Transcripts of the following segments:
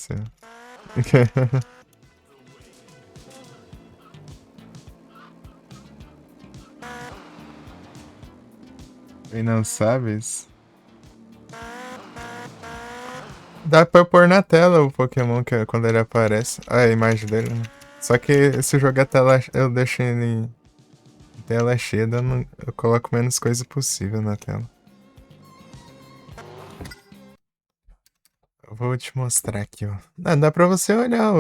céu. E não sabes? Dá pra pôr na tela o Pokémon que quando ele aparece. Ah, a imagem dele, né? Só que se eu jogar tela, eu deixo ele em tela cheia, eu coloco menos coisa possível na tela. Eu vou te mostrar aqui, ó. Ah, dá pra você olhar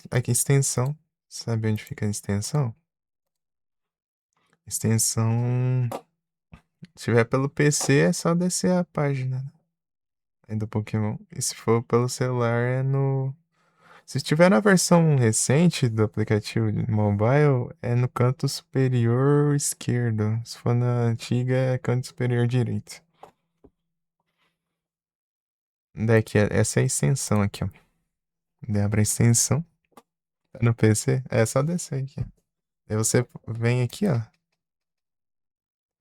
aqui a extensão. Sabe onde fica a extensão? Extensão. Se tiver pelo PC, é só descer a página, né? Aí do Pokémon. E se for pelo celular, é no. Se estiver na versão recente do aplicativo de mobile, é no canto superior esquerdo. Se for na antiga, é canto superior direito. Daqui, essa é a extensão aqui, ó. Daí abre a extensão. Tá no PC? É só descer aqui. Aí você vem aqui, ó.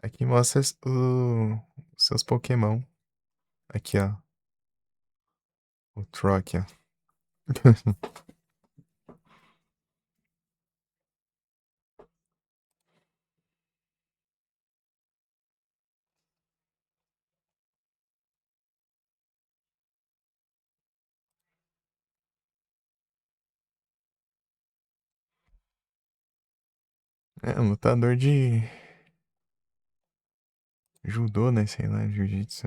Aqui mostra os seus Pokémon. Aqui, ó. O Trock, ó. É um lutador de judô, né? Sei lá, jiu-jitsu.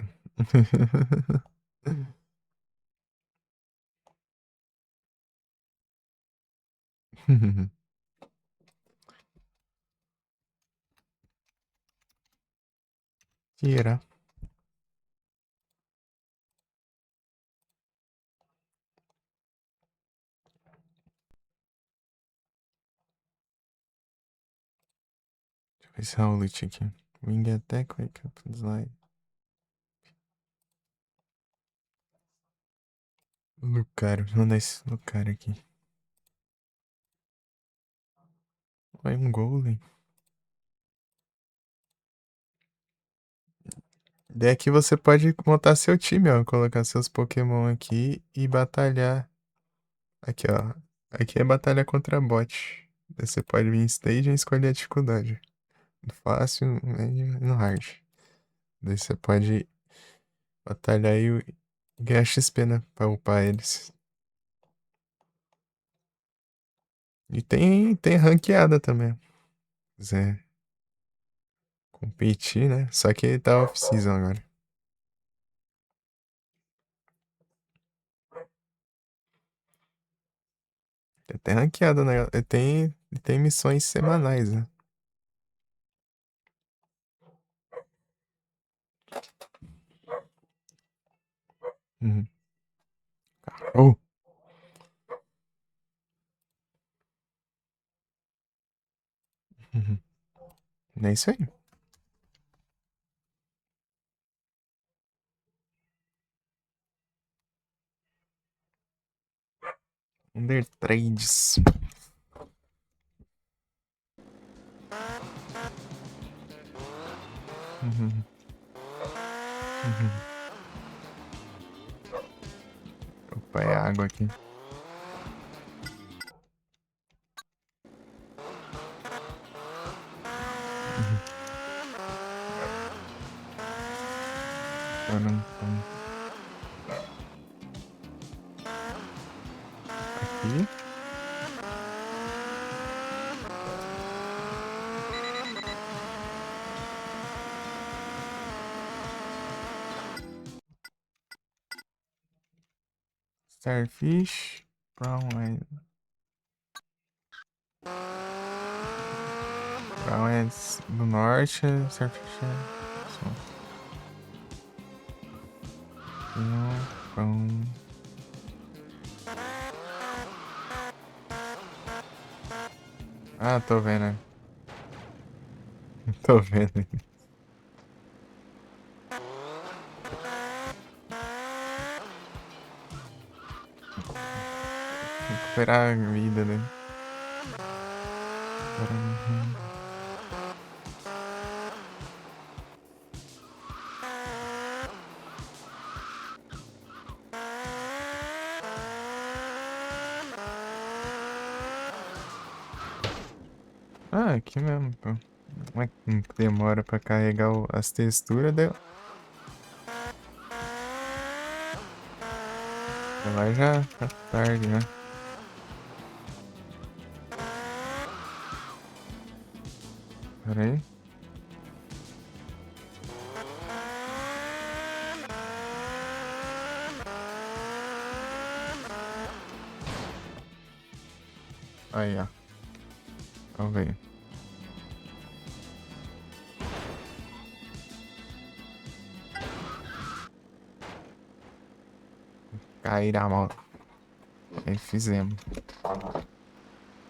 Tira. Deixa eu ver se é o Howlett aqui. Wing Attack, Wake Up, Slide. Lucario, vou mandar esse Lucario aqui. Vai um Golem. Daí aqui você pode montar seu time, ó. Colocar seus Pokémon aqui e batalhar. Aqui, ó. Aqui é batalha contra bot. Daí você pode vir em stage e escolher a dificuldade. No fácil, no médio e no hard. Daí você pode batalhar e ganhar XP, né? Pra upar eles. E tem ranqueada também. Se quiser competir, né? Só que tá off-season agora. Tem ranqueada, né? Tem missões semanais, né? Uhum. Oh, uhum. É isso aí. Under Trades. Uhum. Uhum. Opa, é água aqui. Uhum. Param, pam. Aqui. Starfish. Brown Eyes. Brown Eyes do norte. Starfish é sul. Não, pão. Ah, tô vendo. Tô vendo. Recuperar a vida, né? Uhum. Ah, aqui mesmo, pô. Como é que demora pra carregar as texturas? Lá já tá tarde, né? Pera aí. Aí, ó. Vamos ver. Cair a mão. Aí fizemos.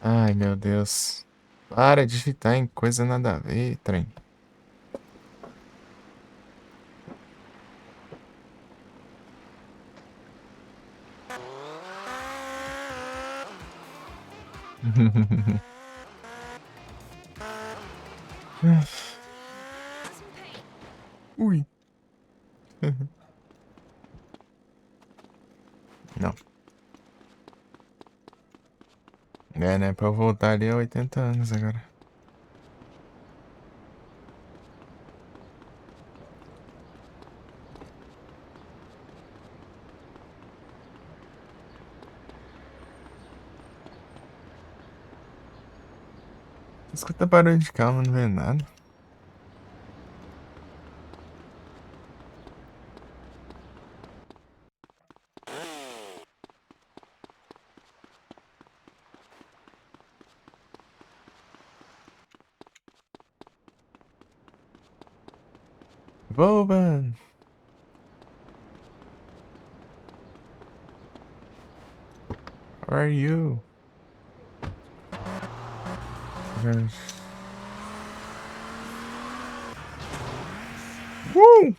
Ai, meu Deus. Para de digitar em coisa nada a ver, trem. Ui. Não. É, né? Pra eu voltar ali é 80 anos agora. Escuta barulho de carro, não vê nada. Volvan! How are you? Woo!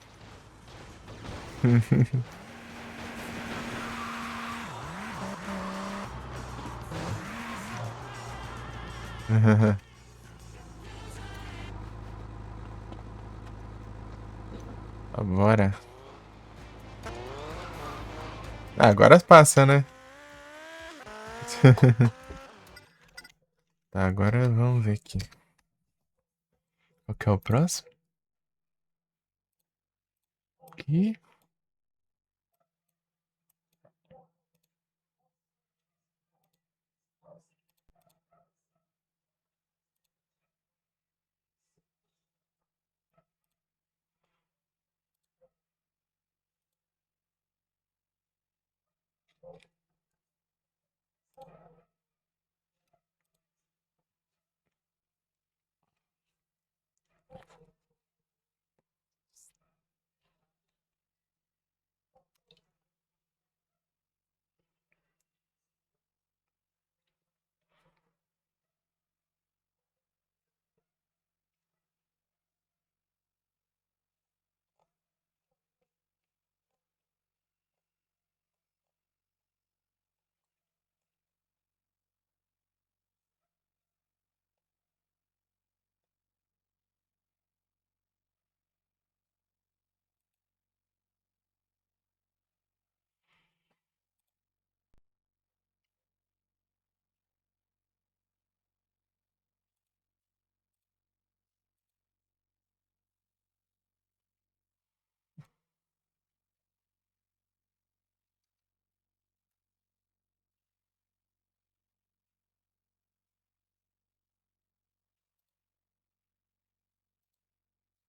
Bora. Ah, agora passa, né? Tá, agora vamos ver aqui. Qual que é o próximo? Aqui.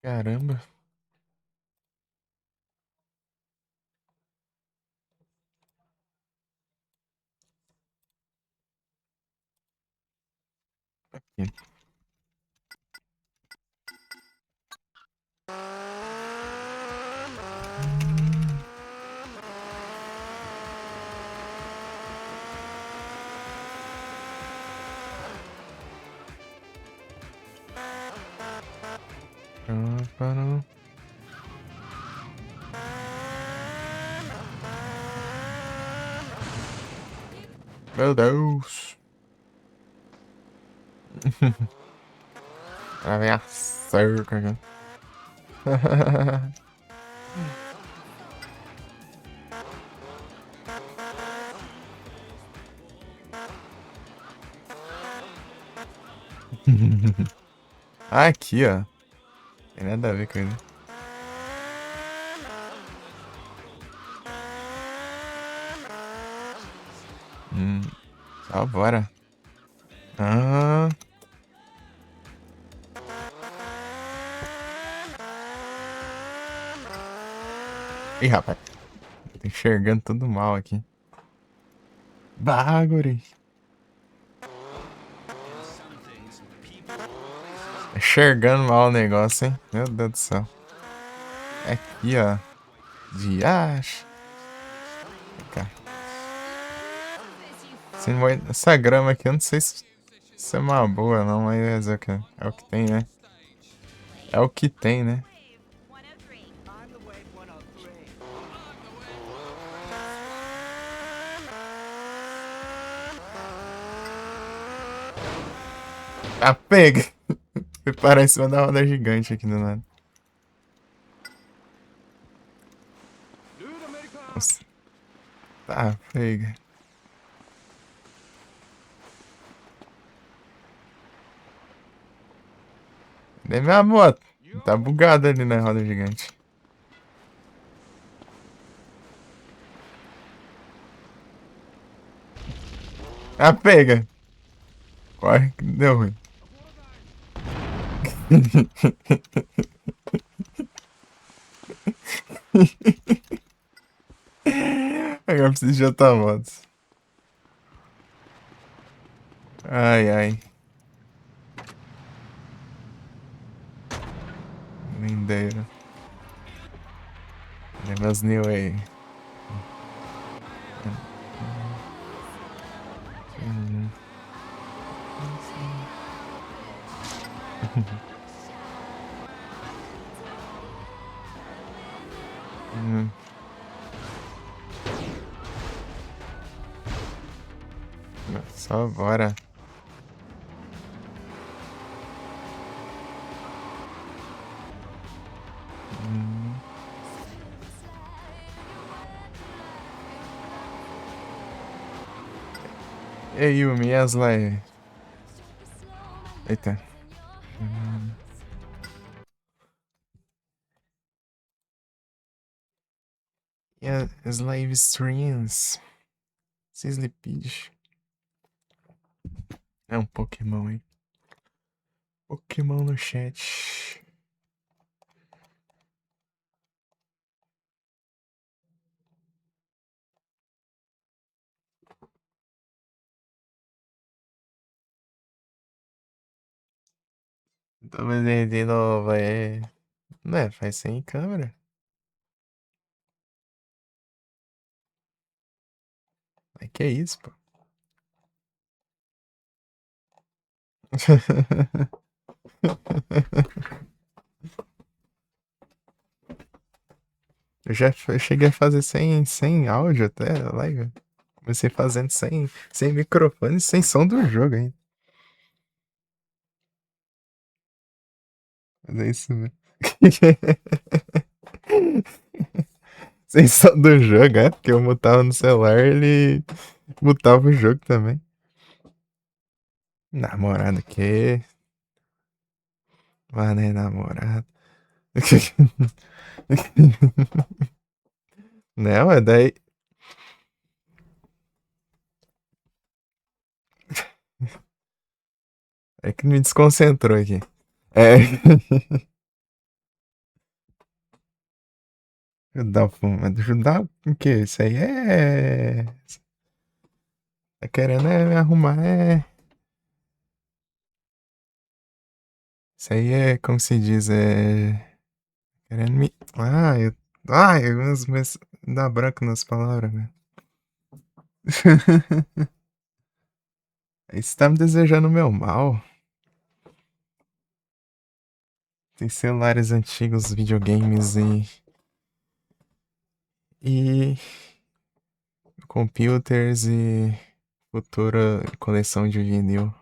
Caramba. Aqui. Parou. Meu Deus. Lá vem a cerca aqui. Aqui, ó. Tem nada a ver com ele. Só bora. Ah. Ih, rapaz. Tô enxergando tudo mal aqui. Bah, guri. Enxergando mal o negócio, hein? Meu Deus do céu. Aqui, ó. Viagem. Vem cá. Essa grama aqui, eu não sei se é uma boa, não, mas é o que tem, né? É o que tem, né? Ah, pega! Fui parar em cima da roda gigante aqui do lado. Nossa. Tá, pega. Cadê minha moto? Tá bugado ali na roda gigante. Ah, pega! Corre que deu ruim. Agora eu preciso de outra moto. Ai, ai. Lindeiro. Cadê meus new aí? Hum. Só bora. E aí, Yumi, e as lives? Eita. E as live streams? Sleepage. É um Pokémon, hein? Pokémon no chat. Tô fazendo de novo, é. Não é, faz sem câmera. É que é isso, pô. Eu cheguei a fazer sem áudio até a live. Comecei fazendo sem microfone e sem som do jogo ainda. Mas é isso mesmo. Sem som do jogo, é? Porque eu mutava no celular ele mutava o jogo também. Namorado que. Mano, é namorado. Não, é daí. É que me desconcentrou aqui. É. Ajudar o quê? Isso aí é. Tá querendo me arrumar, é. Isso aí é, como se diz, é. Querendo me. Mas dá branco nas palavras, né? Aí você tá me desejando o meu mal. Tem celulares antigos, videogames e computers e futura coleção de vinil.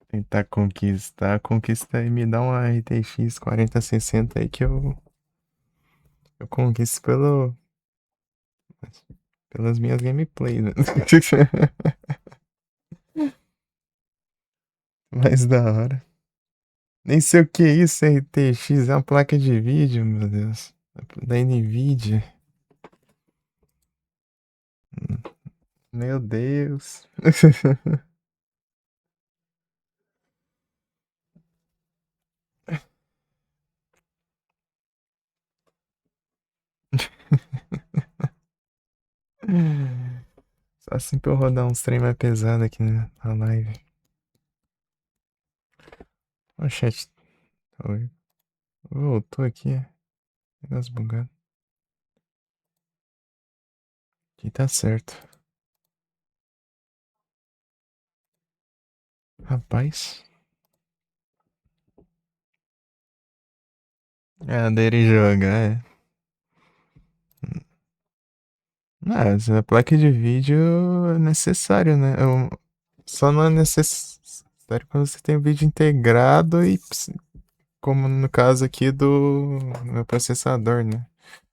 Tentar conquistar, conquista e me dá uma RTX 4060 aí que eu Eu conquisto pelas minhas gameplays, né? Mais da hora. Nem sei o que é isso, RTX. É uma placa de vídeo, meu Deus. Da Nvidia. Meu Deus. Só assim pra eu rodar uns trem mais pesado aqui na live. Ó, o chat. Oi. Voltou aqui. Negócio bugado. Aqui tá certo. Rapaz. É, dele jogar, é. Mas a placa de vídeo é necessário, né? Só não é necessário quando você tem o vídeo integrado e como no caso aqui do meu processador, né?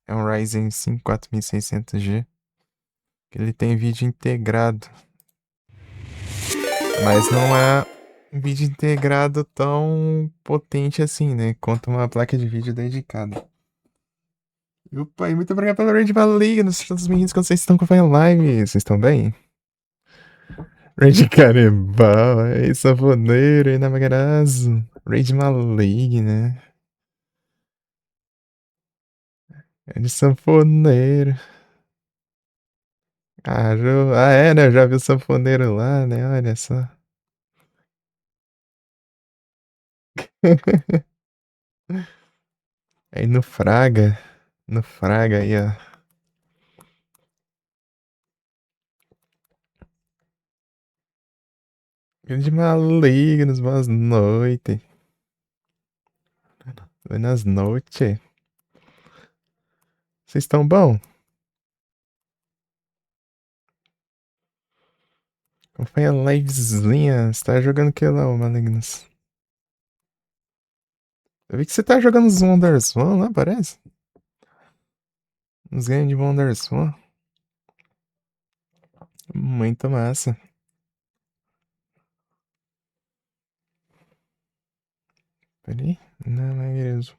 É um Ryzen 5 4600G. Que ele tem vídeo integrado. Mas não é um vídeo integrado tão potente assim, né? Quanto uma placa de vídeo dedicada. Opa, e muito obrigado pela raid maligna. Todos meninos, quando vocês estão acompanhando a live, vocês estão bem? Raid canibal, aí, safoneiro, aí, navegarazo. Raid maligna. É de sanfoneiro. É, né? Eu já vi o sanfoneiro lá, né? Olha só. Aí no Fraga. No Fraga aí, ó. Grande malignos, boas noites. Buenas noites. Vocês estão bom? Acompanha a livezinha. Você tá jogando o que lá, ô malignos? Eu vi que você tá jogando os WonderSwan lá, parece. Uns games de WonderSwan. Muito massa. Peraí. Não, não é mesmo.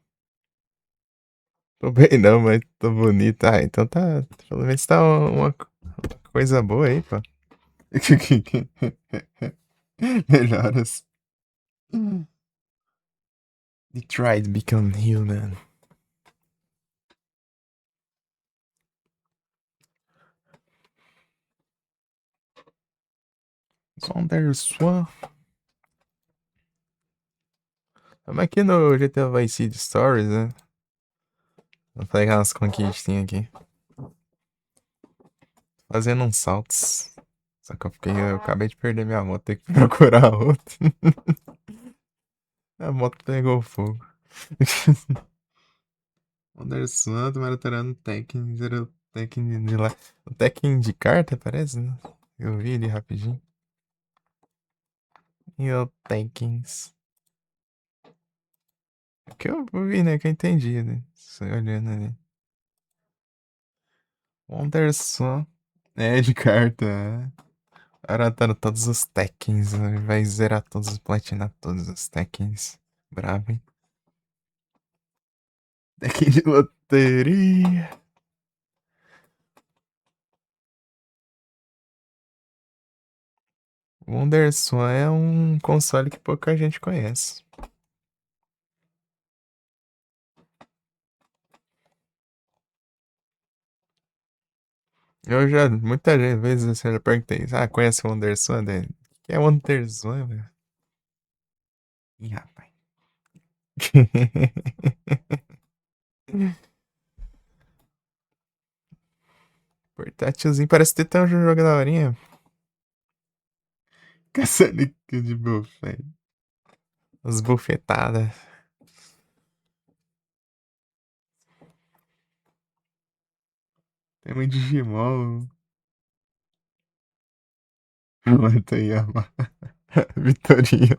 Tô bem não, mas tô bonito. Ah, então tá. Pelo menos tá uma coisa boa aí, pô. Melhoras. Detroit Become Human. WonderSwan. Estamos aqui no GTA Vice City Stories, né? Vou pegar umas conquistinhas aqui. Fazendo uns saltos. Só que eu acabei de perder minha moto, tem que procurar outra. A moto pegou fogo. Anderson, maratonando Tekken, zero Tekken de lá. O Tekken de carta, parece, né? Eu vi ele rapidinho. E o Tekkens. Que eu vi, né? Que eu entendi, né? Só olhando ali. Anderson. É, de carta. Maratando todos os Tekkens, né? Vai zerar todos, platinar todos os Tekkens. Brabo, hein? Tekken de loteria. O WonderSwan é um console que pouca gente conhece. Eu já, muitas vezes eu já perguntei, conhece o WonderSwan? Que é o WonderSwan, velho? Ih, rapaz. Portátilzinho, parece ter até um jogo da horinha. Caçanique de buffet. As bufetadas. Tem um Digimon. Mata Yama. Vitorino.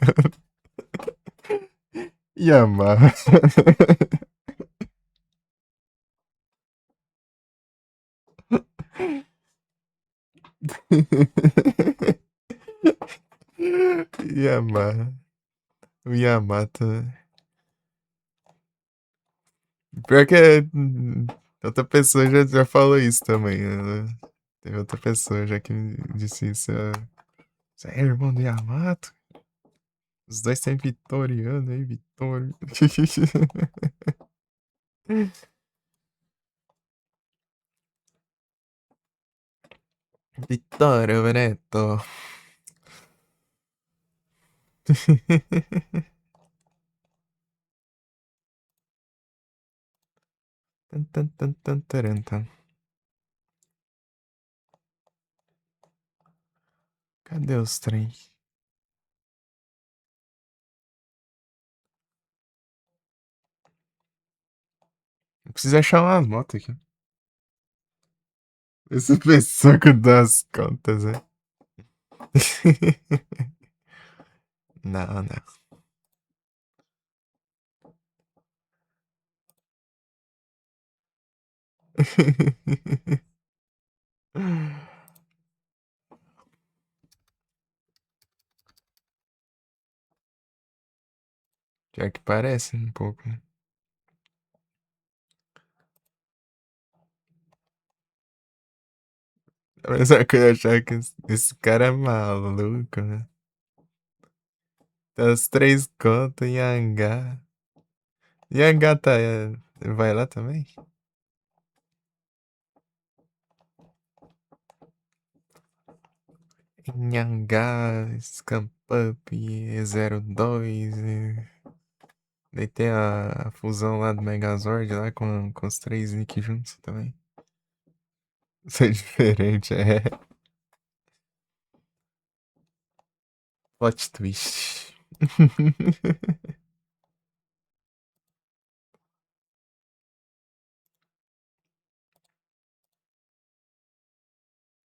Yama. Yamaha. O Yamato. Pior que outra pessoa já falou isso também, né? Teve outra pessoa já que me disse isso. Você é irmão do Yamato? Os dois têm Vitoriano aí, Vitório. Vittorio Veneto. Tan, tan, tan, tan, taran, tan. Cadê os trem? Eu preciso achar umas motos aqui. Essa pessoa que dá as contas, né? Não, não. Já que parece um pouco, né? Mas é que eu achar que esse cara é maluco, né? Tem as três contas em Angá. E Angá tá. Vai lá também? Em Angá, Scamp Up, E02. Daí tem a fusão lá do Megazord lá com os três Nick juntos também. Isso é diferente, é. Plot twist.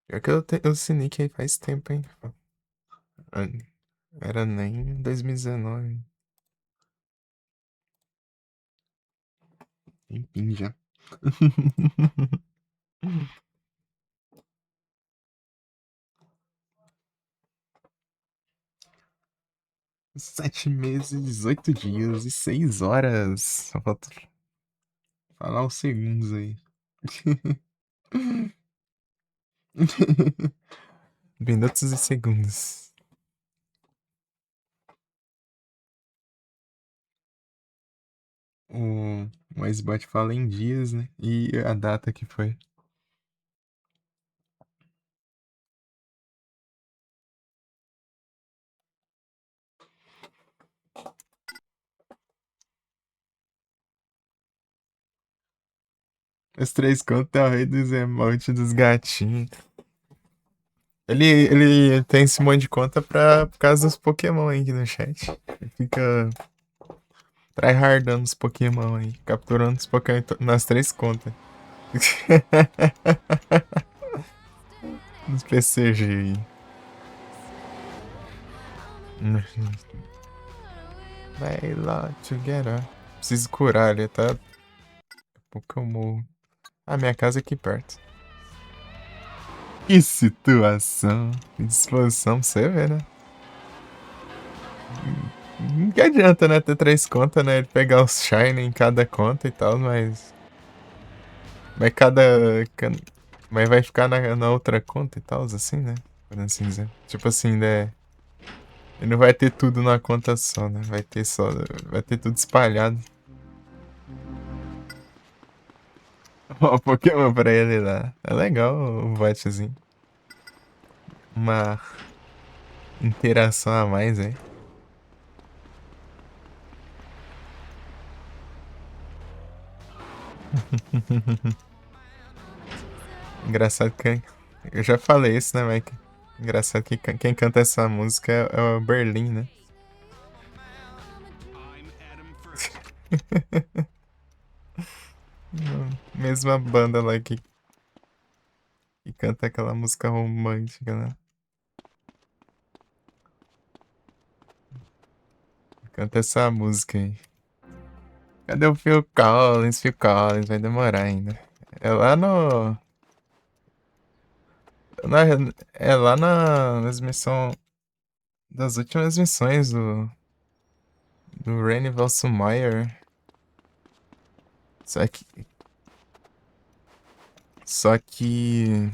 Pior que eu tenho esse nick aí faz tempo, hein? Ah, era nem 2019. Enfim, já. 7 meses, 8 dias e 6 horas. Só falta falar os segundos aí. Minutos e segundos. O Icebot fala em dias, né? E a data que foi. Os três contos é o rei dos emotes dos gatinhos. Ele tem esse monte de conta por causa dos Pokémon aí aqui no chat. Ele fica tryhardando os Pokémon aí, capturando os Pokémon nas três contas. Nos PCG aí. Vai lá, together. Preciso curar ele, tá? Daqui a pouco eu morro. Ah, minha casa é aqui perto. Que situação. Que disposição pra você ver, né? Não que adianta, né? Ter três contas, né? Ele pegar os Shine em cada conta e tal, mas. Mas Mas vai ficar na outra conta e tal, assim, né? Por assim dizer. Tipo assim, né? Ele não vai ter tudo numa conta só, né? Vai ter só. Vai ter tudo espalhado. Ó, Pokémon pra ele lá. É legal o botzinho. Uma interação a mais, hein? Engraçado que. Eu já falei isso, né, Mike? Engraçado que quem canta essa música é o Berlim, né? Mesma banda lá que canta aquela música romântica, né? Canta essa música aí. Cadê o Phil Collins? Phil Collins, vai demorar ainda. É É lá nas missões. Das últimas missões do Rainy Valsumire. Só que. Só que.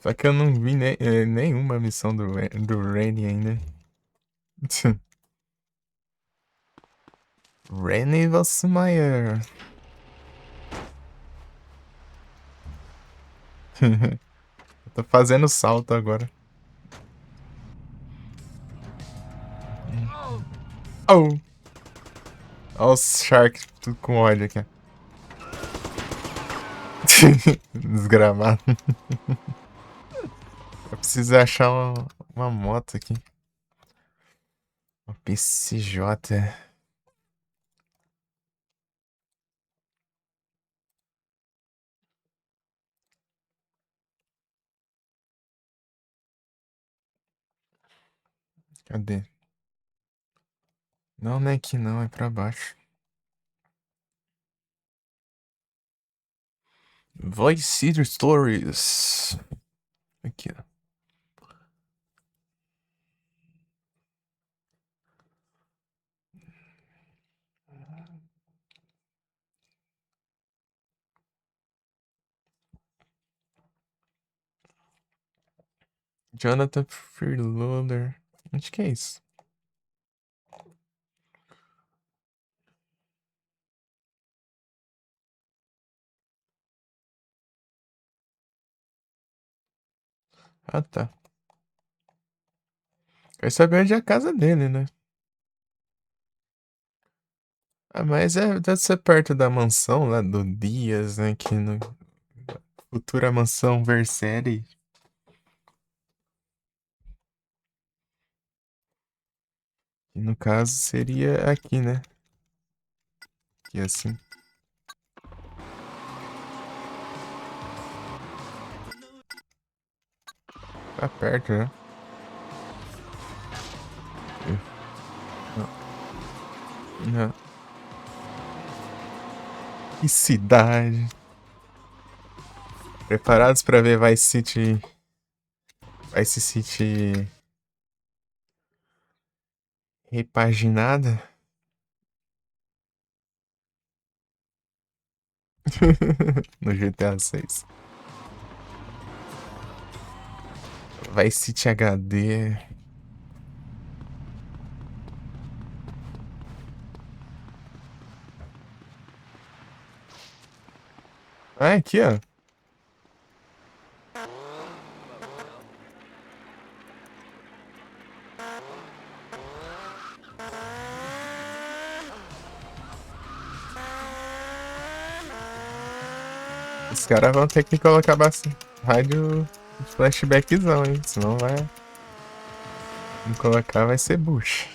Só que eu não vi nenhuma missão do Rainy ainda. Rainy Valsumire. Eu tô fazendo salto agora. Oh! Olha os Sharks tudo com ódio aqui. Desgramado. Eu preciso achar uma moto aqui. Uma PCJ. Cadê? Não, não é aqui não, é pra baixo. Voice City Stories. Aqui, ó. Jonathan Freeloader. Onde que é isso? Ah, tá. Quer saber onde é a casa dele, né? Ah, mas deve ser perto da mansão lá do Dias, né? Que no futura mansão Vercelli. E no caso seria aqui, né? Aqui assim. Tá perto, né? Não. Não. Que cidade. Preparados pra ver Vice City. Vice City repaginada? No GTA 6. Vice City HD. Ah, é aqui, ó. Os caras vão ter que colocar bastante rádio flashbackzão, hein? Senão vai. Não colocar vai ser bucha.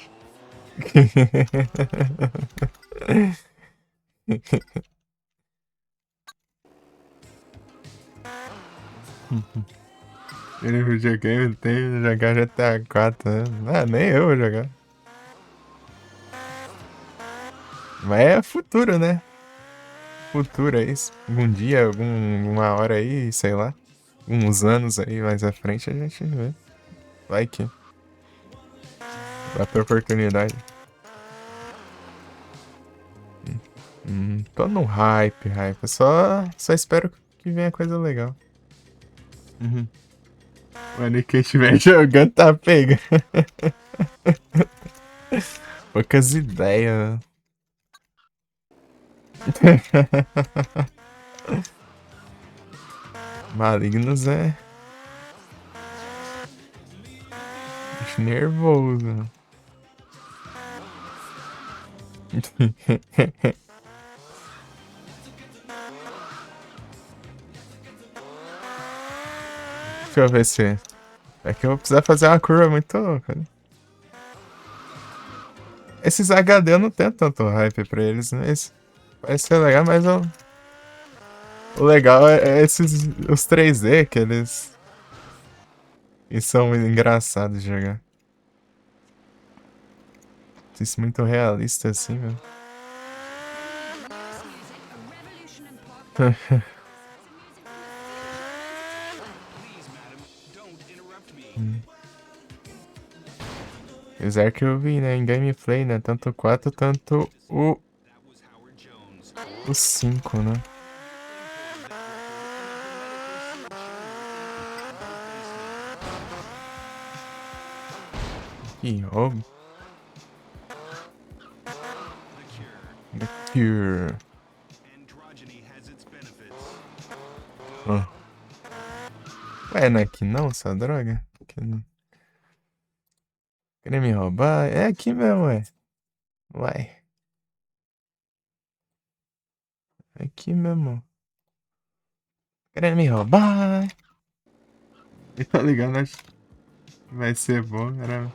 Ele videogame tem que jogar GTA 4, né? Ah, nem eu vou jogar. Mas é futuro, né? Futuro aí. Algum dia, alguma hora aí, sei lá. Uns anos aí mais à frente a gente vê. Vai que. Dá pra oportunidade. Tô no hype. Só espero que venha coisa legal. Uhum. Mano, quem estiver jogando tá pegando. Poucas ideias. Malignos é. Bicho nervoso. Deixa eu ver se. É que eu vou precisar fazer uma curva muito louca, né? Esses HD eu não tenho tanto hype pra eles, né? Parece ser legal, mas o legal é os 3D que eles. E são engraçados de jogar. Isso muito realista assim, velho. Apesar que eu vi, né, em gameplay, né, tanto o 4, tanto o 5, né? Que roubo. The Cure. Ah. Ué, não é aqui não, essa droga? Querer me roubar? É aqui mesmo, ué. Uai. É aqui mesmo. Querendo me roubar. E tá ligado, acho que vai ser bom, cara.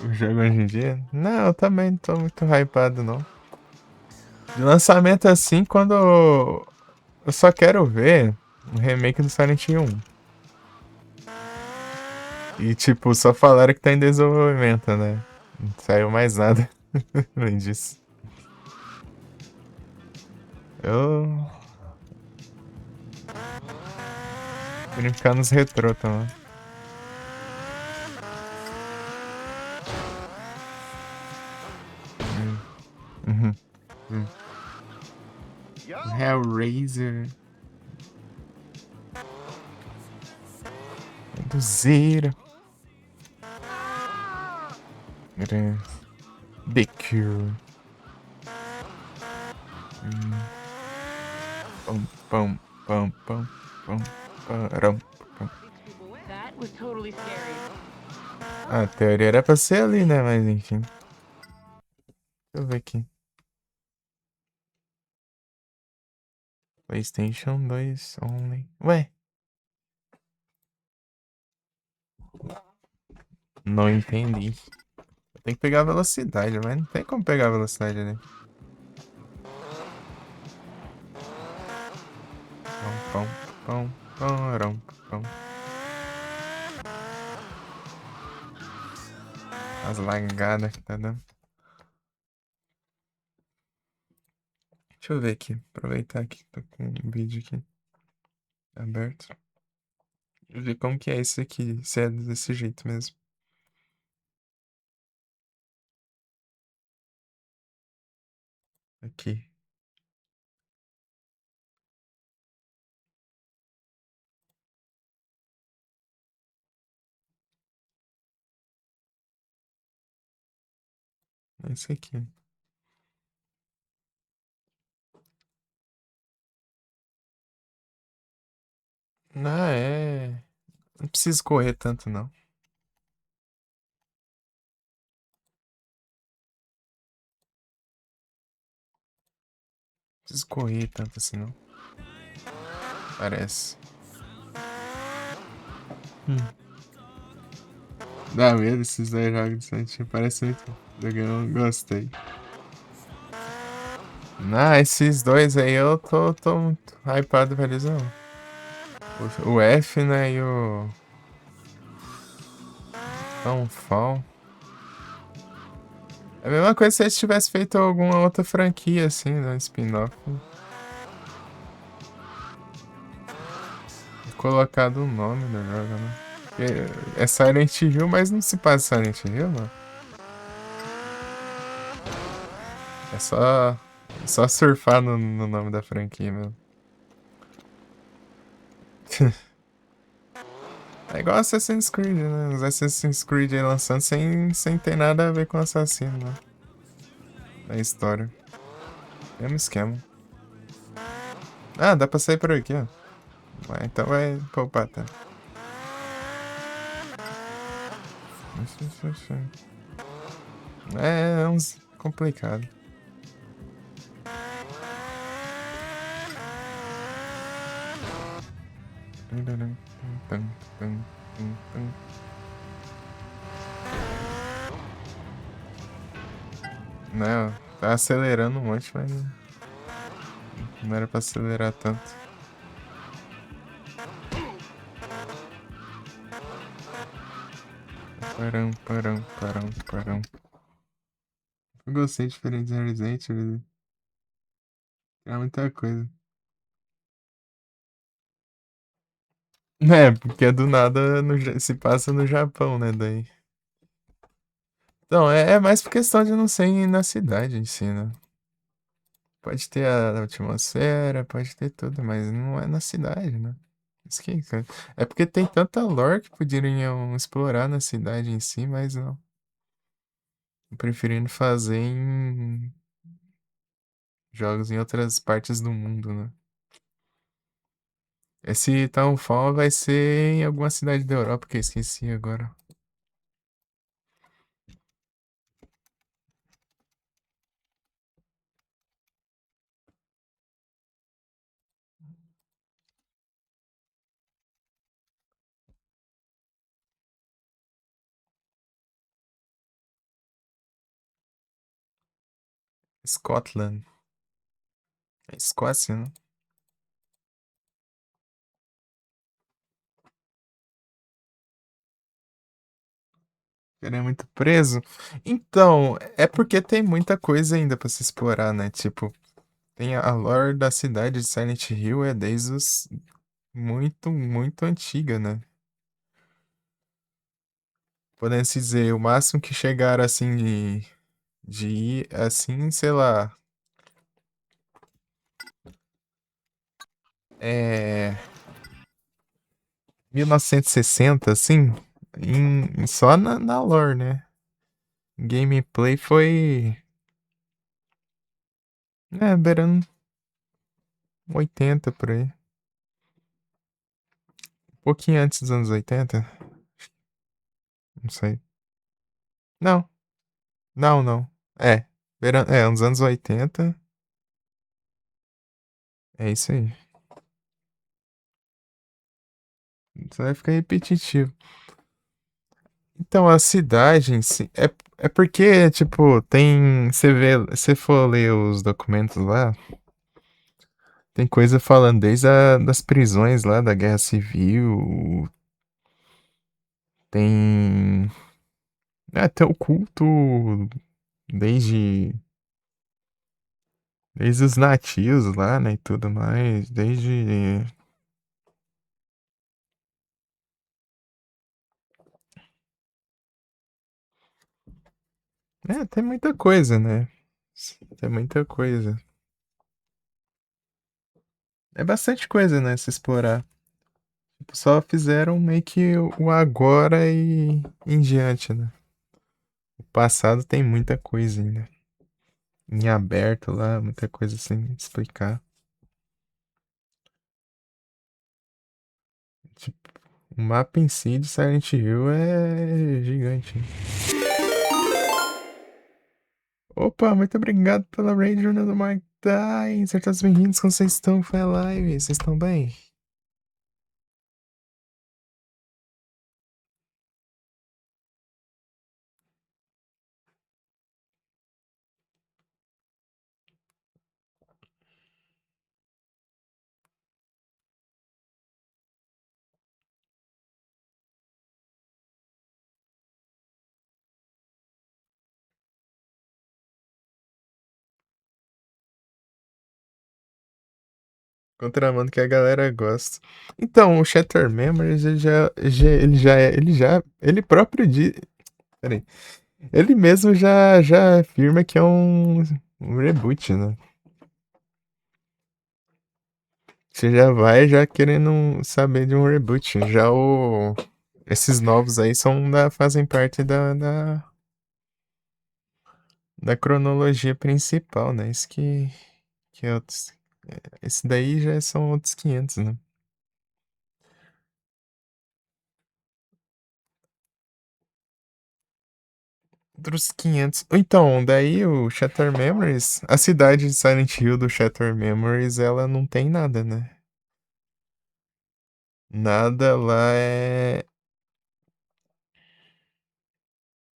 O jogo hoje em dia. Não, eu também não tô muito hypado, não. De lançamento assim, quando eu só quero ver um remake do Silent Hill 1. E tipo, só falaram que tá em desenvolvimento, né? Não saiu mais nada além disso. Eu. Queria ficar nos retrô também. Uhum. Hum. Hellraiser. Do zero. The Cure. Pam, pam, pam, pam, pam, param, pam. That was totally scary. A teoria era pra ser ali, né? Mas enfim. Deixa eu ver aqui. PlayStation 2 only. Ué, não entendi. Tem que pegar a velocidade, mas não tem como pegar a velocidade ali. Pão, pão, pão, pão, pão. As lagadas que tá dando. Deixa eu ver aqui. Aproveitar que tô com um vídeo aqui aberto. Deixa eu ver como que é esse aqui. Se é desse jeito mesmo. Aqui. Esse aqui. Ah, é. Não precisa correr tanto, não. Não precisa correr tanto assim, não. Parece. Dá medo esses dois jogos de Santinho. Parece muito legal. Eu gostei. Ah, esses dois aí eu tô muito hypado pra eles, não. O F, né, e o Downfall. É a mesma coisa se eles tivessem feito alguma outra franquia, assim, né, spin-off. E colocado o nome do jogo, né. Porque é Silent Hill, mas não se passa Silent Hill, mano. É só surfar no nome da franquia mesmo. É igual Assassin's Creed, né? Os Assassin's Creed aí lançando sem ter nada a ver com assassino, né? Na história. Mesmo esquema. Ah, dá pra sair por aqui, ó. Então vai poupar, tá? É uns complicado. Não, tá acelerando um monte, mas não era pra acelerar tanto. Parão, parão, parão, parão. Eu gostei de diferentes Resident Evil. É muita coisa. É, porque do nada se passa no Japão, né? Daí. Então, é mais por questão de não ser na cidade em si, né? Pode ter a atmosfera, pode ter tudo, mas não é na cidade, né? Isso que, cara. É porque tem tanta lore que poderiam explorar na cidade em si, mas não. Preferindo fazer em jogos em outras partes do mundo, né? Esse Townfall vai ser em alguma cidade da Europa que eu esqueci agora. Scotland. É Escócia, né? Ele é muito preso. Então, é porque tem muita coisa ainda pra se explorar, né? Tipo, tem a lore da cidade de Silent Hill é desde os muito, muito antiga, né? Podemos dizer, o máximo que chegaram assim de ir assim, sei lá, é 1960, assim, só na lore, né? Gameplay foi, beirando 80 por aí. Um pouquinho antes dos anos 80, não sei. Não, não. Uns anos 80, é isso aí. Isso vai ficar repetitivo. Então, a cidade em si, é porque, tipo, tem, você vê, se for ler os documentos lá, tem coisa falando desde das prisões lá da Guerra Civil, tem até o culto desde, desde os nativos lá, né, e tudo mais, desde... tem muita coisa, né? Tem muita coisa. É bastante coisa, né, se explorar. Tipo, só fizeram meio que o agora e em diante, né? O passado tem muita coisa ainda. Em aberto lá, muita coisa sem explicar. Tipo, o mapa em si de Silent Hill é gigante. Opa, muito obrigado pela raid, Jornal do Mike Time. Sejam todos bem-vindos, como vocês estão? Foi a live, vocês estão bem? Contramando que a galera gosta. Então, o Shattered Memories, ele próprio diz, peraí, ele mesmo já afirma que é um reboot, né? Você já vai já querendo saber de um reboot. Esses novos aí fazem parte da cronologia principal, né? Isso que é outros. Esse daí já são outros 500, né? Outros 500. Então, daí o Shattered Memories, a cidade de Silent Hill do Shattered Memories, ela não tem nada, né? Nada lá é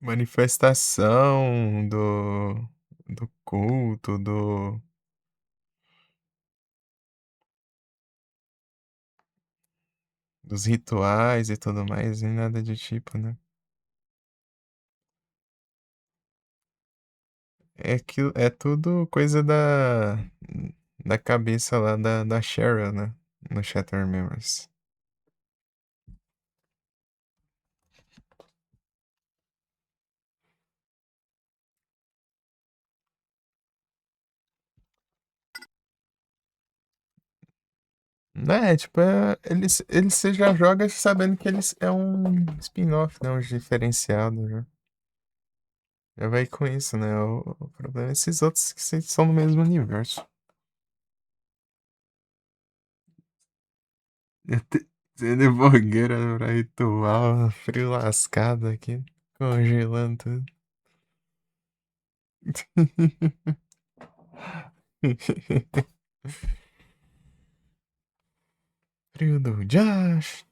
manifestação do culto, dos rituais e tudo mais, nem nada de tipo, né? É tudo coisa da cabeça lá da Cheryl, né? No Shattered Memories. É, tipo, eles você já joga sabendo que eles é um spin-off, né? Um diferenciado, já. Já vai com isso, né? O problema é esses outros que são no mesmo universo. Sendo fogueira pra ritual, frio lascado aqui, congelando tudo. Frio do Josh.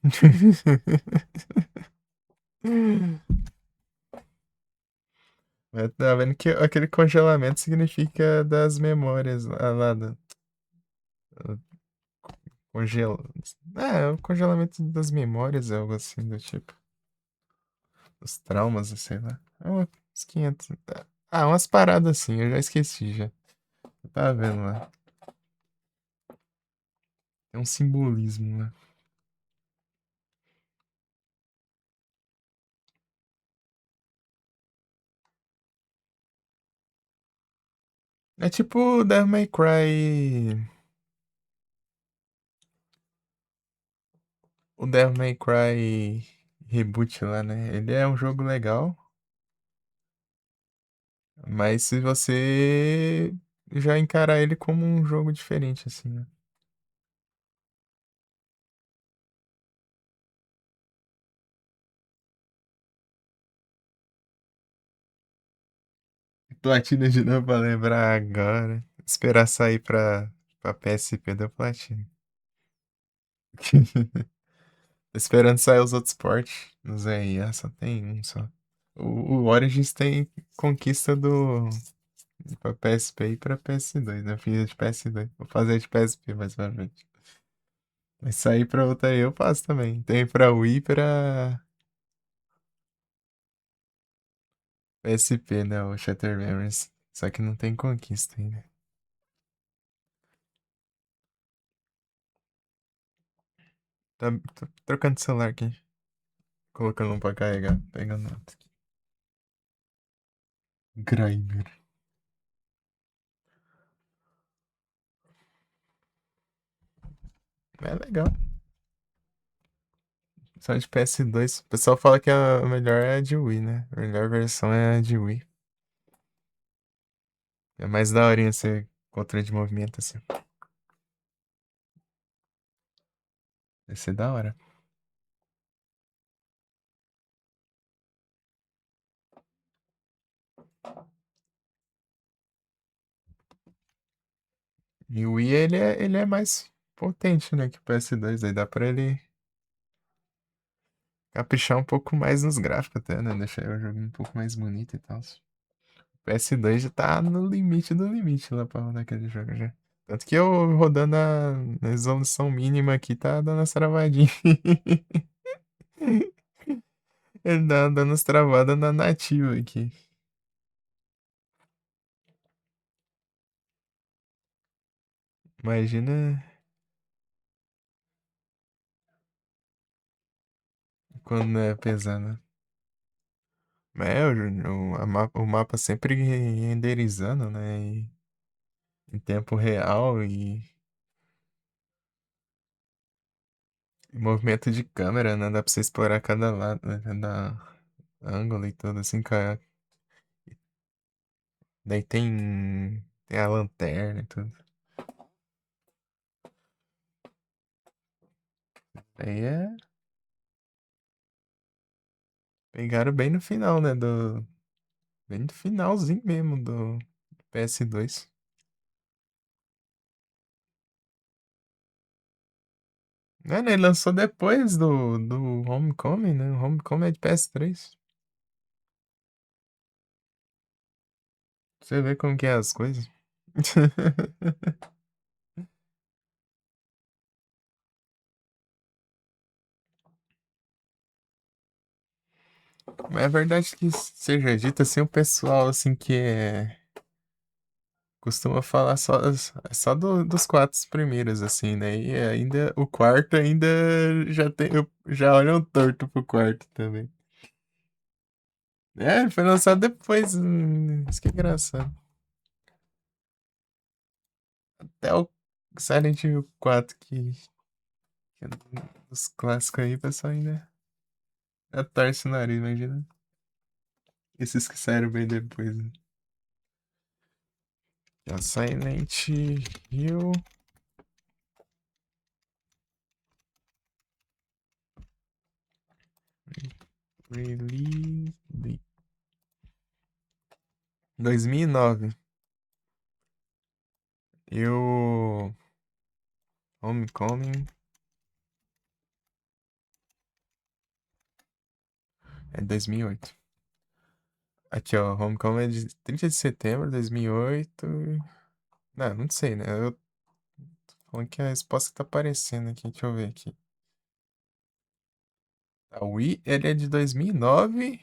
Mas tá vendo que aquele congelamento significa das memórias lá congela. É, o congelamento das memórias, algo assim do tipo. Os traumas, sei lá. É uns 500. Ah, umas paradas assim, eu já esqueci já. Eu tava vendo lá. Tem um simbolismo lá. É tipo o Devil May Cry. O Devil May Cry Reboot lá, né? Ele é um jogo legal, mas se você já encarar ele como um jogo diferente, assim, né? Platina de novo pra lembrar agora. Esperar sair pra PSP da Platina. Tô esperando sair os outros ports. No ZIA só tem um só. O Origins tem conquista do pra PSP e pra PS2, né? Eu fiz de PS2. Vou fazer de PSP mais pra frente. Mas sair pra outra aí eu faço também. Tem pra Wii e pra PSP, né? O Shattered Memories. Só que não tem conquista ainda. Tô trocando de celular aqui. Colocando um pra carregar. Pegando outro aqui. Grimer. É legal. Só de PS2. O pessoal fala que a melhor é a de Wii, né? A melhor versão é a de Wii. É mais daorinha ser controle de movimento, assim. Vai ser da hora. E o Wii, ele é mais potente, né, que o PS2. Aí dá pra ele caprichar um pouco mais nos gráficos até, né? Deixar o jogo um pouco mais bonito e tal. O PS2 já tá no limite do limite lá pra rodar aquele jogo já. Tanto que eu rodando na resolução mínima aqui tá dando as travadinhas. Ele dando as travadas na nativa aqui. Imagina quando é pesado. É, o mapa sempre renderizando, né? Em tempo real e movimento de câmera, né? Dá pra você explorar cada lado, né? Cada ângulo e tudo, assim, cara. Daí tem a lanterna e tudo. Aí pegaram bem no final, né? Bem no finalzinho mesmo do PS2. É, né? Ele lançou depois do Homecoming, né? O Homecoming é de PS3. Você vê como que é as coisas. Mas é verdade que seja dito assim, o pessoal assim que costuma falar só dos quatro primeiros, assim, né? E ainda o quarto ainda já olham torto pro quarto também. É, foi lançado depois. Isso que é engraçado. Até o Silent Hill 4 que. Que é dos clássicos aí, pessoal ainda torce o nariz, imagina. Esses que saíram bem depois, né? A Silent Hill Release 2009. Eu Homecoming é 2008. Aqui, ó, Homecoming é de 30 de setembro de 2008. Não, não sei, né? Eu tô falando que a resposta que tá aparecendo aqui, deixa eu ver aqui. A Wii, ele é de 2009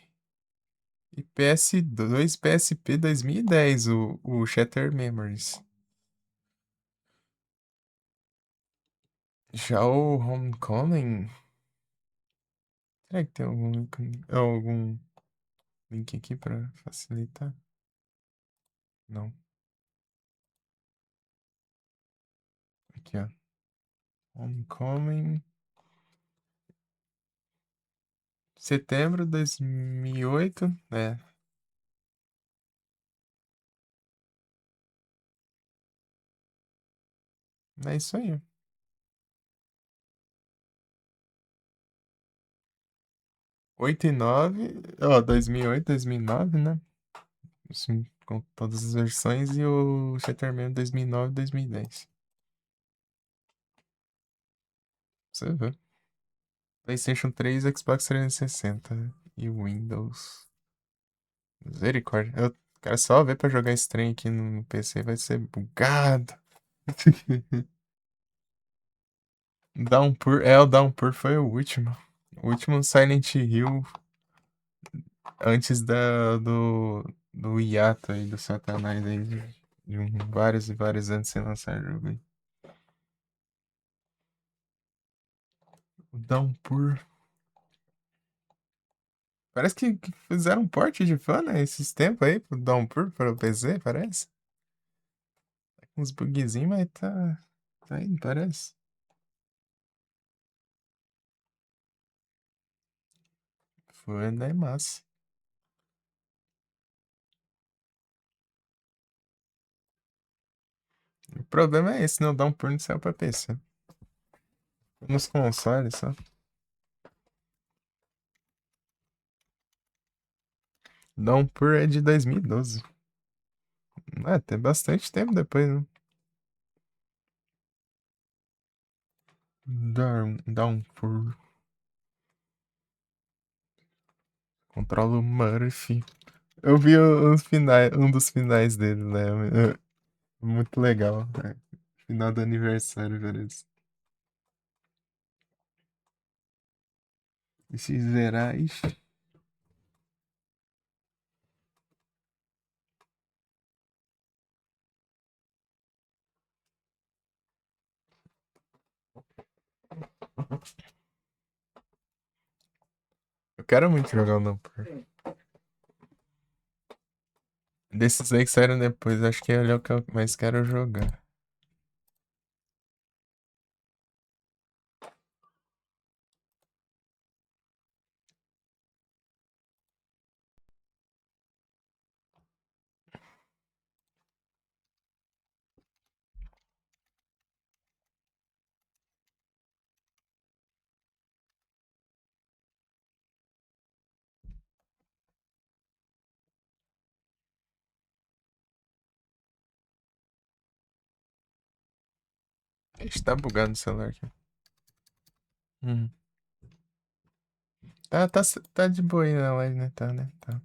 e PS2, PSP 2010, o Shattered Memories. Já o Homecoming, será que tem algum link aqui pra facilitar? Não. Aqui, ó. Homecoming. Setembro de 2008, né? É isso aí. 8 e 9, ó, 2008, 2009, né? Assim, com todas as versões e o Shatterman 2009 e 2010. Você vê. PlayStation 3, Xbox 360 e Windows. Misericórdia. Eu quero só ver pra jogar esse trem aqui no PC, vai ser bugado. Downpour, o Downpour foi o último. O último Silent Hill antes do hiato aí do Satanás aí de vários e vários anos sem lançar jogo aí. O Downpour. Parece que fizeram um port de fã, né? Esses tempos aí pro Downpour para o PC, parece. Tá com uns bugzinhos, mas tá indo, parece. Foi, daí massa. O problema é esse, não dá um pulo no céu pra PC. Nos consoles só. Downpour é de 2012. É, tem bastante tempo depois, né? Downpour. Controla o Murphy. Eu vi um dos finais dele, né? Muito legal, né? Final do aniversário, beleza. Esses Zerais. Eu quero muito jogar o Downpour. Desses aí que saíram depois, acho que ele é o que eu mais quero jogar. Ixi, tá bugando o celular aqui. Hum. Tá de boa aí na live, né? Tá, né? Tá.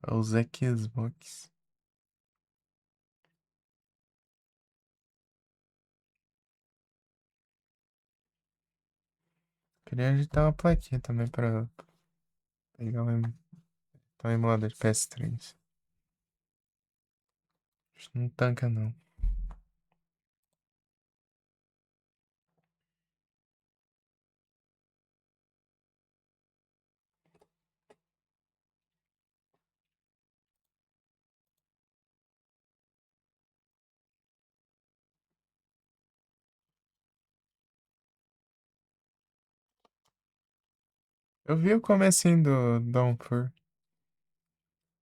É o Xbox. Queria agitar uma plaquinha também pra pegar um emulador de PS3. Acho que não tanca, não. Eu vi o comecinho do Downpour.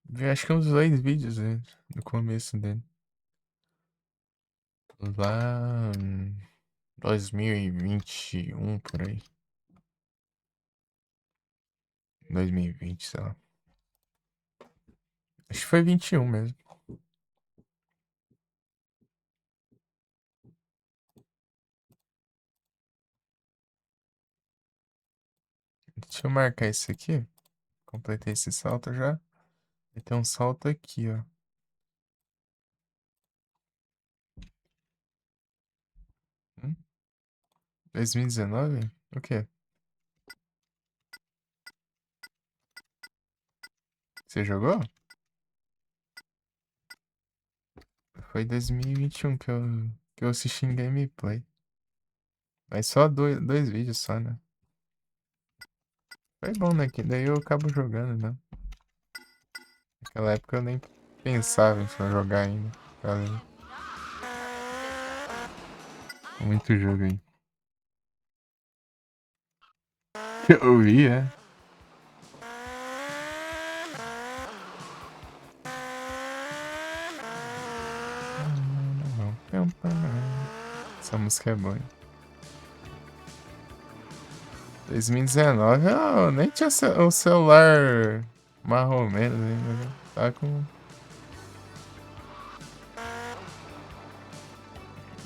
Vi acho que uns 2 vídeos dele, do começo dele. Lá em 2021, por aí. 2020, sei lá. Acho que foi 21 mesmo. Deixa eu marcar isso aqui. Completei esse salto já. E tem um salto aqui, ó. 2019? O quê? Você jogou? Foi 2021 que eu assisti em gameplay. Mas só dois vídeos só, né? Foi bom, né? Que daí eu acabo jogando, né? Naquela época eu nem pensava em só jogar ainda. Tava muito jogo aí. Eu vi, é. Essa música é boa, hein? 2019, eu nem tinha o celular marromeno ainda, né?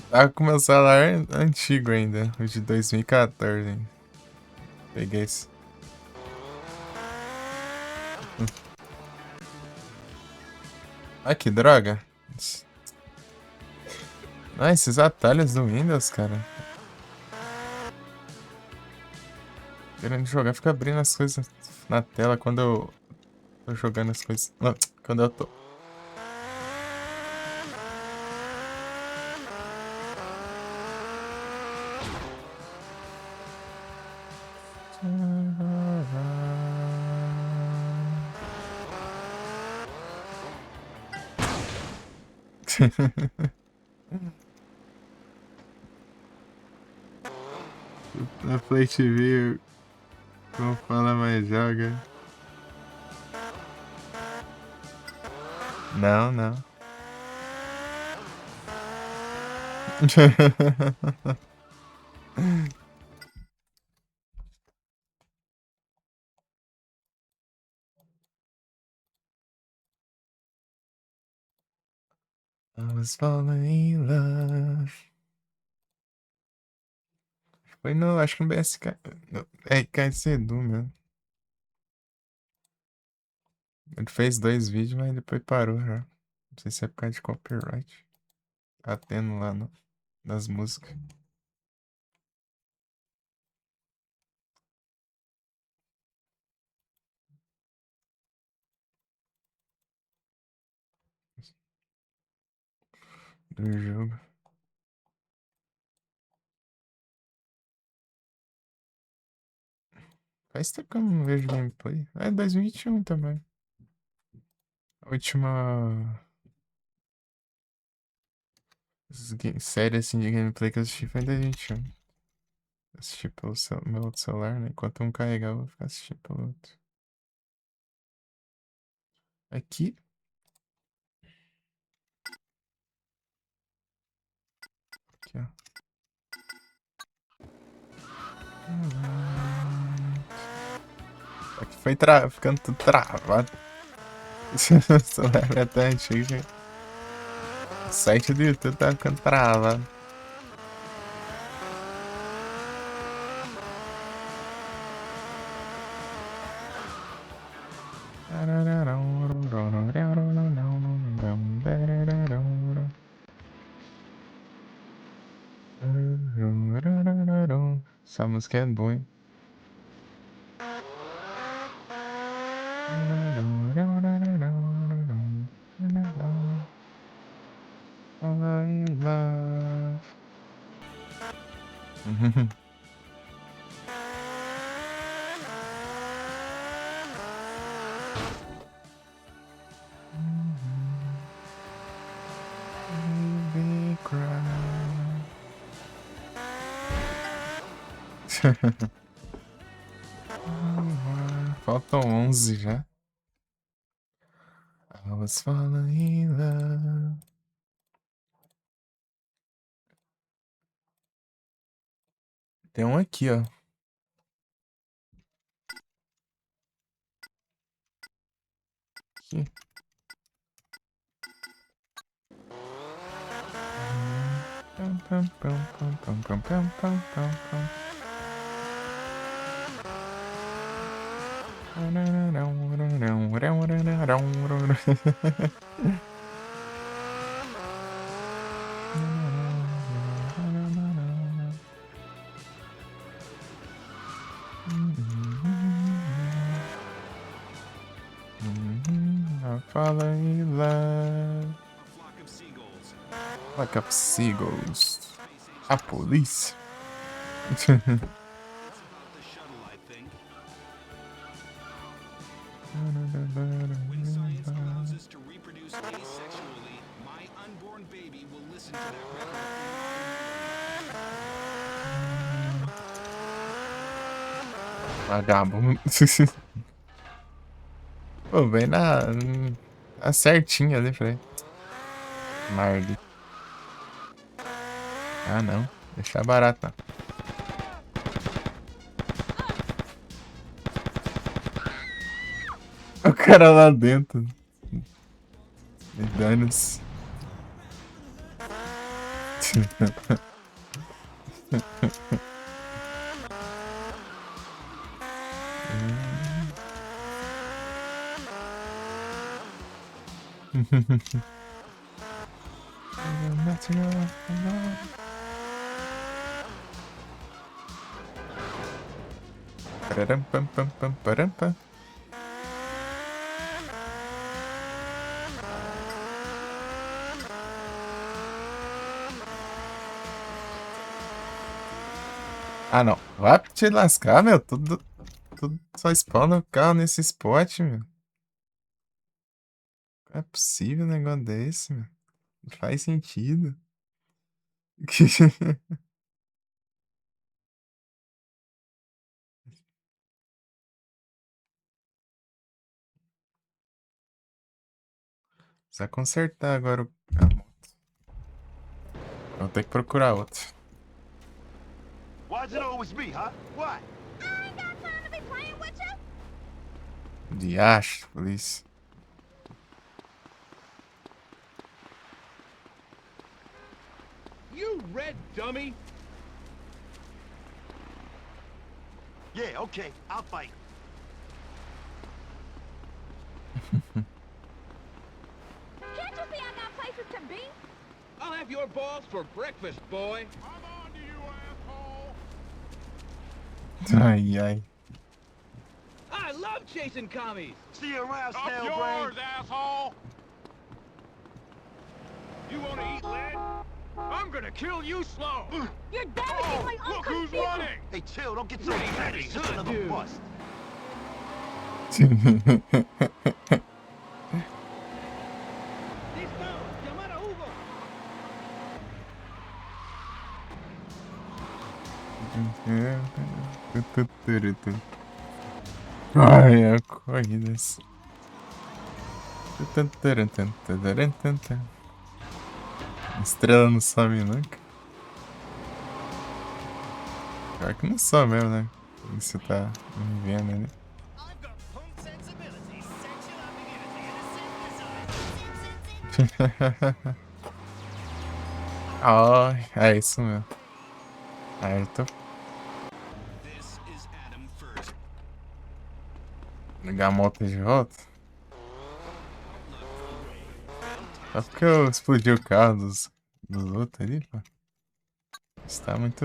Tava com meu celular antigo ainda, o de 2014 ainda. Peguei esse. Ah, que droga. Ah, esses atalhos do Windows, cara. Querendo jogar, fica abrindo as coisas na tela quando eu tô jogando as coisas. Não, quando eu tô. Na Play TV, como fala mais joga. Não, não. I was falling in love. Foi no, acho que no BSK. É, KCD mesmo. Ele fez 2 vídeos, mas depois parou já. Não sei se é por causa de copyright. Tá tendo lá nas músicas. Do jogo. Faz tempo que eu não vejo gameplay. É 2021 também. A última série assim de gameplay que eu assisti foi em 2021. Assisti pelo meu outro celular, né? Enquanto um carregava, eu vou ficar assistindo pelo outro. Aqui. Aqui, ó. Aqui foi ficando tudo travado. O celular é até antigo, gente. O site do YouTube tá ficando travado. Essa música é boa, hein? Baby cry. Faltam 11 já. I was falling in love. Tem um aqui, ó. Aqui. Pam, pam, pam, pam, pam, pam, pam, pam, pam, pam. I fall in love. Like a seagulls. A polícia. When science allows us to reproduce asexually, my unborn baby will listen to that Vagabundo. Pô, bem na certinha ali, falei. Marley. Ah, não. Deixar barato, não. O cara lá dentro. Me dane-se. Pararam, pam, pam, pam, param, pam. Ah, não. Vai te lascar, meu. Tudo só spawna o carro nesse spot, meu. Não é possível um negócio desse, meu. Não faz sentido. Precisa consertar agora a moto. Vou ter que procurar outro. Why's it always me, huh? What? I ain't got time to be playing with you. Diacho, polícia. You red dummy! Yeah, okay, I'll fight. Can't you see I got places to be? I'll have your balls for breakfast, boy. I'm on to you, asshole! Ai, ai. I love chasing commies. See you around, Up snail yours, brain. asshole! You wanna eat lead? I'm gonna kill you slow! You're damaging my Look uncle's who's vehicle. running! Hey, chill, don't get so Pretty mad. ready, It's just huh, another dude? bust. Ai, a corridas. Estrela não some nunca. Pior que não some mesmo, né? Você tá me vendo ali. I've got punk sensibility, sexual ambiguity, and a synthesizer. Ai, é isso mesmo. Certo. This is Adam first. Ligar a moto de volta. Só porque eu explodi o carro dos outros ali, pô. Isso tá muito